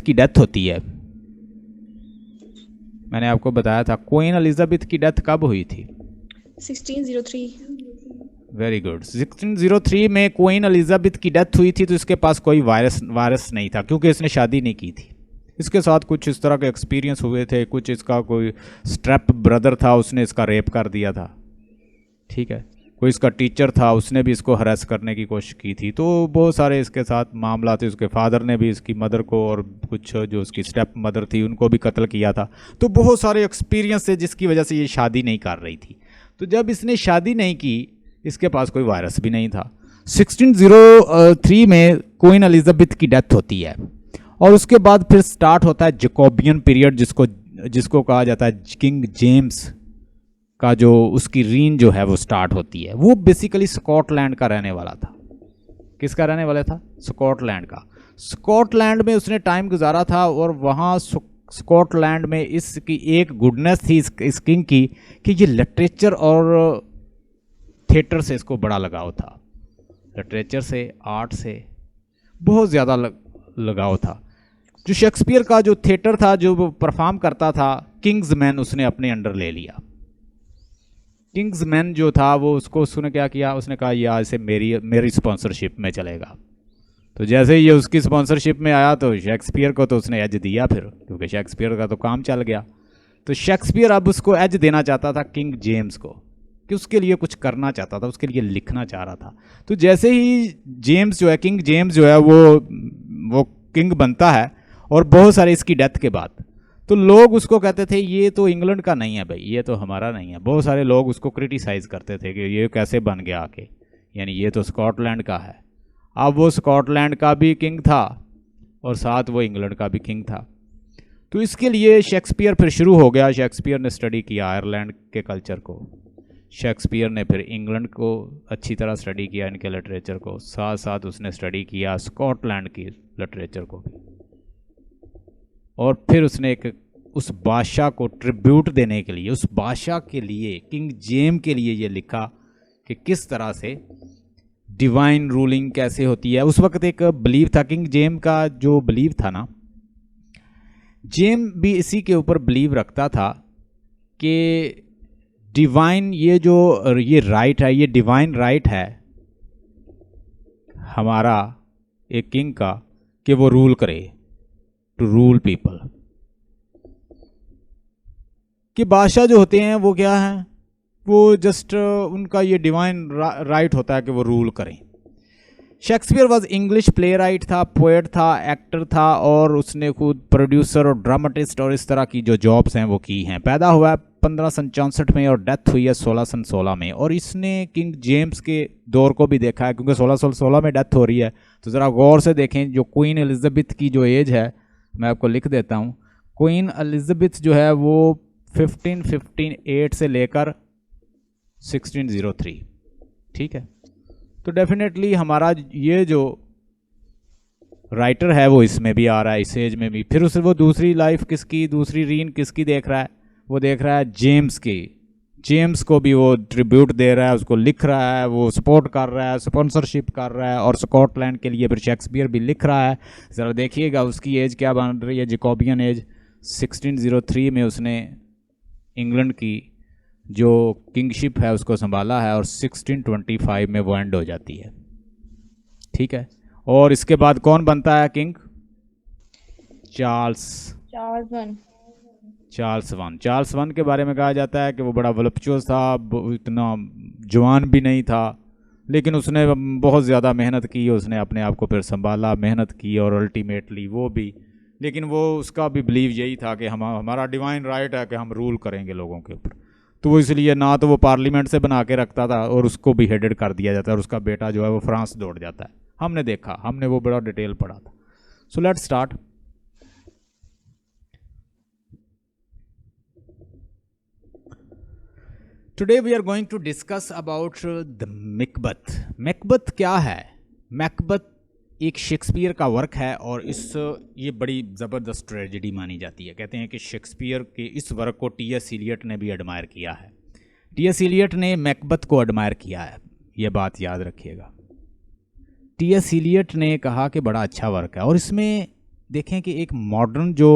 की डेथ होती है। मैंने आपको बताया था क्वीन एलिजाबेथ की डेथ कब हुई थी? 1603। Very good. 1603 में क्वीन एलिजाबेथ की डेथ हुई थी। तो इसके पास कोई वायरस नहीं था क्योंकि इसने शादी नहीं की थी। इसके साथ कुछ इस तरह के एक्सपीरियंस हुए थे, कुछ इसका कोई स्ट्रेप ब्रदर था, उसने इसका रेप कर दिया था, ठीक है। कोई इसका टीचर था, उसने भी इसको हरास करने की कोशिश की थी। तो बहुत सारे इसके साथ मामला थे। उसके फादर ने भी इसकी मदर को और कुछ जो उसकी स्टेप मदर थी उनको भी कत्ल किया था। तो बहुत सारे एक्सपीरियंस थे जिसकी वजह से ये शादी नहीं कर रही थी। तो जब इसने शादी नहीं की, इसके पास कोई वायरस भी नहीं था। 1603 में क्वीन एलिजाबेथ की डेथ होती है और उसके बाद फिर स्टार्ट होता है जैकोबियन पीरियड, जिसको कहा जाता है किंग जेम्स का जो उसकी रीन जो है वो स्टार्ट होती है। वो बेसिकली स्कॉटलैंड का रहने वाला था। किसका रहने वाला था? स्कॉटलैंड का। स्कॉटलैंड में उसने टाइम गुजारा था और वहाँ स्कॉटलैंड में इसकी एक गुडनेस थी इस किंग की कि ये लिटरेचर और थिएटर से इसको बड़ा लगाव था। लिटरेचर से, आर्ट से बहुत ज़्यादा लगाव था। जो शेक्सपियर का जो थिएटर था, जो वो परफॉर्म करता था, किंग्स मैन उसने अपने अंडर ले लिया। किंग्स मैन जो था वो उसने क्या किया, उसने कहा ये आज से मेरी स्पॉन्सरशिप में चलेगा। तो जैसे ही ये उसकी स्पॉन्सरशिप में आया तो शेक्सपियर को तो उसने एज दिया फिर, क्योंकि शेक्सपियर का तो काम चल गया। तो शेक्सपियर अब उसको एज देना चाहता था किंग जेम्स को, कि उसके लिए कुछ करना चाहता था, उसके लिए लिखना चाह रहा था। तो जैसे ही जेम्स जो है, किंग जेम्स जो है वो किंग बनता है, और बहुत सारे इसकी डेथ के बाद तो लोग उसको कहते थे ये तो इंग्लैंड का नहीं है भाई, ये तो हमारा नहीं है। बहुत सारे लोग उसको क्रिटिसाइज़ करते थे कि ये कैसे बन गया आके, यानी ये तो स्कॉटलैंड का है। अब वो स्कॉटलैंड का भी किंग था और साथ वो इंग्लैंड का भी किंग था। तो इसके लिए शेक्सपियर फिर शुरू हो गया। शेक्सपियर ने स्टडी किया आयरलैंड के कल्चर को, शेक्सपियर ने फिर इंग्लैंड को अच्छी तरह स्टडी किया, इनके लिटरेचर को, साथ साथ उसने स्टडी किया स्कॉटलैंड की लिटरेचर को भी। और फिर उसने उस बादशाह को ट्रिब्यूट देने के लिए, उस बादशाह के लिए, किंग जेम के लिए ये लिखा कि किस तरह से डिवाइन रूलिंग कैसे होती है। उस वक्त एक बिलीव था, किंग जेम का जो बिलीव था ना, जेम भी इसी के ऊपर बिलीव रखता था कि डिवाइन ये राइट है, ये डिवाइन राइट है हमारा एक किंग का कि वो रूल करे, टू रूल पीपल। कि बादशाह जो होते हैं वो क्या है, वो जस्ट उनका ये डिवाइन राइट होता है कि वो रूल करें। Shakespeare was English play right था, पोएट था, एक्टर था, और उसने खुद प्रोड्यूसर और ड्रामाटिस्ट और इस तरह की जो जॉब्स हैं वो की हैं। पैदा हुआ है 1564 में और डेथ हुई है 1616 में। और इसने किंग जेम्स के दौर को भी देखा है, क्योंकि 1616 में डेथ हो रही है। तो ज़रा गौर से देखें, जो क्वीन एलिजाबेथ की जो एज है, मैं आपको लिख देता हूँ। क्वीन एलिजाबेथ जो है वो 1558 से लेकर 1603, ठीक है। तो डेफिनेटली हमारा ये जो राइटर है वो इसमें भी आ रहा है, इस एज में भी। फिर उसे वो दूसरी लाइफ किसकी, दूसरी रीन किसकी देख रहा है, वो देख रहा है जेम्स की। जेम्स को भी वो ट्रिब्यूट दे रहा है, उसको लिख रहा है, वो सपोर्ट कर रहा है, स्पॉन्सरशिप कर रहा है। और स्कॉटलैंड के लिए फिर शेक्सपियर भी लिख रहा है। ज़रा देखिएगा उसकी एज क्या बन रही है, जैकोबियन एज। 1603 में उसने इंग्लैंड की जो किंगशिप है उसको संभाला है, और 1625 में वो एंड हो जाती है, ठीक है। और इसके बाद कौन बनता है किंग? चार्ल्स वन के बारे में कहा जाता है कि वो बड़ा वलप्चुअस था, इतना जवान भी नहीं था, लेकिन उसने बहुत ज़्यादा मेहनत की, उसने अपने आप को फिर संभाला, मेहनत की, और अल्टीमेटली वो भी, लेकिन वो उसका भी बिलीव यही था कि हमारा डिवाइन राइट है कि हम रूल करेंगे लोगों के ऊपर। तो वो इसलिए ना तो वो पार्लियामेंट से बना के रखता था, और उसको भी हेडेड कर दिया जाता है, और उसका बेटा जो है वो फ्रांस दौड़ जाता है। हमने देखा, हमने वो बड़ा डिटेल पढ़ा था। So let's start. Today we are going to discuss about the Macbeth. Macbeth क्या है? मैकबेथ एक शेक्सपियर का वर्क है, और ये बड़ी ज़बरदस्त ट्रेजेडी मानी जाती है। कहते हैं कि शेक्सपियर के इस वर्क को टी.एस. इलियट ने भी एडमायर किया है। टी.एस. इलियट ने मैकबेथ को एडमायर किया है, ये बात याद रखिएगा। टी.एस. इलियट ने कहा कि बड़ा अच्छा वर्क है, और इसमें देखें कि एक मॉडर्न जो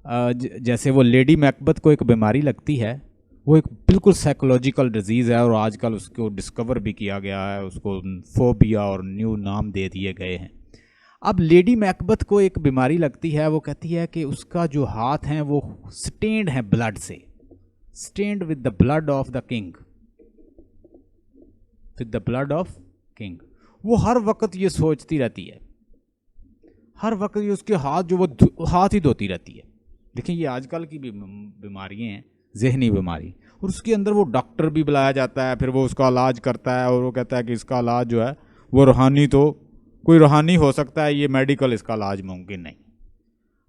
जैसे वो लेडी मैकबथ को एक बीमारी लगती है, वो एक बिल्कुल साइकोलॉजिकल डिजीज़ है और आजकल उसको डिस्कवर भी किया गया है, उसको फोबिया और न्यू नाम दे दिए गए हैं। अब लेडी मैकबथ को एक बीमारी लगती है, वो कहती है कि उसका जो हाथ हैं वो स्टेन्ड है ब्लड से, stained with the blood of the king, with the blood of king. वो हर वक्त ये सोचती रहती है, हर वक्त ये उसके हाथ जो वो हाथ ही धोती रहती है। देखिए ये आजकल की बीमारियाँ हैं, जहनी बीमारी, और उसके अंदर वो डॉक्टर भी बुलाया जाता है, फिर वो उसका इलाज करता है और वो कहता है कि इसका इलाज जो है वो रूहानी, तो कोई रूहानी हो सकता है, ये मेडिकल इसका इलाज मुमकिन नहीं।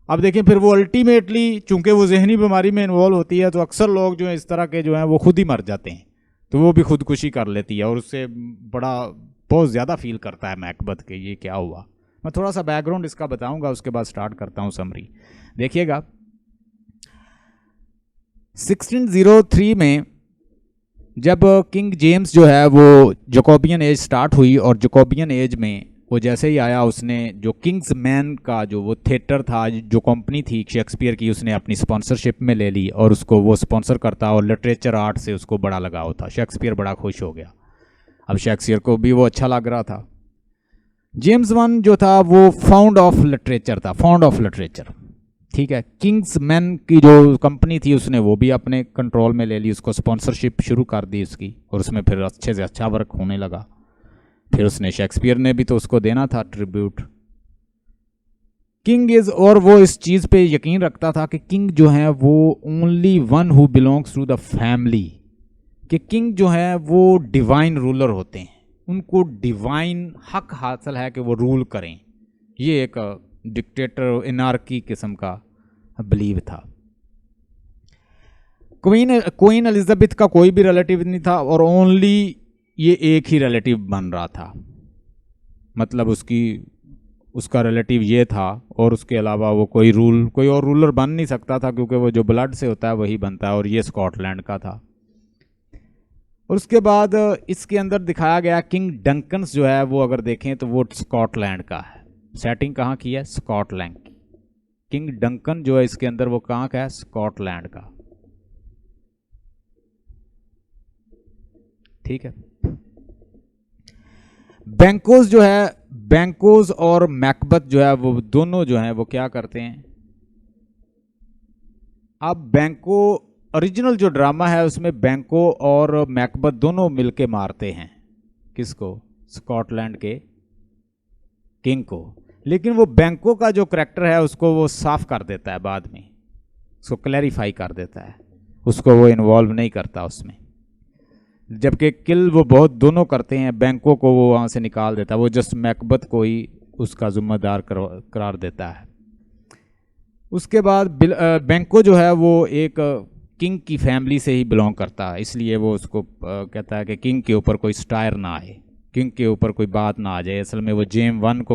अब देखें फिर वो अल्टीमेटली चूंकि वो जहनी बीमारी में इन्वॉल्व होती है, तो अक्सर लोग जो हैं इस तरह के जो हैं वो खुद ही मर जाते हैं, तो वो भी खुदकुशी कर लेती है और उससे बड़ा बहुत ज़्यादा फील करता है मैकबथ के ये क्या हुआ। मैं थोड़ा सा बैकग्राउंड इसका बताऊंगा, उसके बाद स्टार्ट करता हूं समरी। देखिएगा 1603 में जब किंग जेम्स जो है वो जकोबियन एज स्टार्ट हुई, और जकोबियन एज में वो जैसे ही आया, उसने जो किंग्स मैन का जो वो थिएटर था, जो कंपनी थी शेक्सपियर की, उसने अपनी स्पॉन्सरशिप में ले ली और उसको वो स्पॉन्सर करता, और लिटरेचर आर्ट से उसको बड़ा लगाव था। शेक्सपियर बड़ा खुश हो गया, अब शेक्सपियर को भी वो अच्छा लग रहा था। जेम्स वन जो था वो फाउंड ऑफ लिटरेचर था, फाउंड ऑफ लिटरेचर, ठीक है। किंग्स मैन की जो कंपनी थी उसने वो भी अपने कंट्रोल में ले ली, उसको स्पॉन्सरशिप शुरू कर दी उसकी, और उसमें फिर अच्छे से अच्छा वर्क होने लगा। फिर उसने शेक्सपियर ने भी तो उसको देना था ट्रिब्यूट। किंग इज, और वो इस चीज़ पे यकीन रखता था कि किंग जो है वो only one who belongs to the family, कि किंग जो है वो डिवाइन रूलर होते हैं, उनको डिवाइन हक हासिल है कि वो रूल करें। ये एक डिक्टेटर एनार्की किस्म का बिलीव था। क्वीन एलिजाबेथ का कोई भी रिलेटिव नहीं था, और ओनली ये एक ही रिलेटिव बन रहा था, मतलब उसका रिलेटिव ये था, और उसके अलावा वो कोई और रूलर बन नहीं सकता था, क्योंकि वो जो ब्लड से होता है वही बनता है, और ये स्कॉटलैंड का था। और उसके बाद इसके अंदर दिखाया गया किंग डंकन्स जो है वो अगर देखें तो वो स्कॉटलैंड का है। सेटिंग कहाँ की है? स्कॉटलैंड की। किंग डंकन जो है इसके अंदर वो कहाँ का है? स्कॉटलैंड का, ठीक है। बैंकोस जो है, बैंकोस और मैकबथ जो है वो दोनों जो है वो क्या करते हैं, अब बैंको ओरिजिनल जो ड्रामा है उसमें बैंको और मैकबथ दोनों मिलके मारते हैं किसको? स्कॉटलैंड के किंग को। लेकिन वो बैंको का जो करैक्टर है उसको वो साफ कर देता है बाद में, उसको क्लैरिफाई कर देता है, उसको वो इन्वॉल्व नहीं करता उसमें। जबकि किल वो बहुत दोनों करते हैं, बैंको को वो वहाँ से निकाल देता है, वो जस्ट मैकबथ को ही उसका जिम्मेदार करार देता है। उसके बाद बैंको जो है वो एक किंग की फैमिली से ही बिलोंग करता है, इसलिए वो उसको कहता है कि किंग के ऊपर कोई स्टायर ना आए, किंग के ऊपर कोई बात ना आ जाए। असल में वो जेम वन को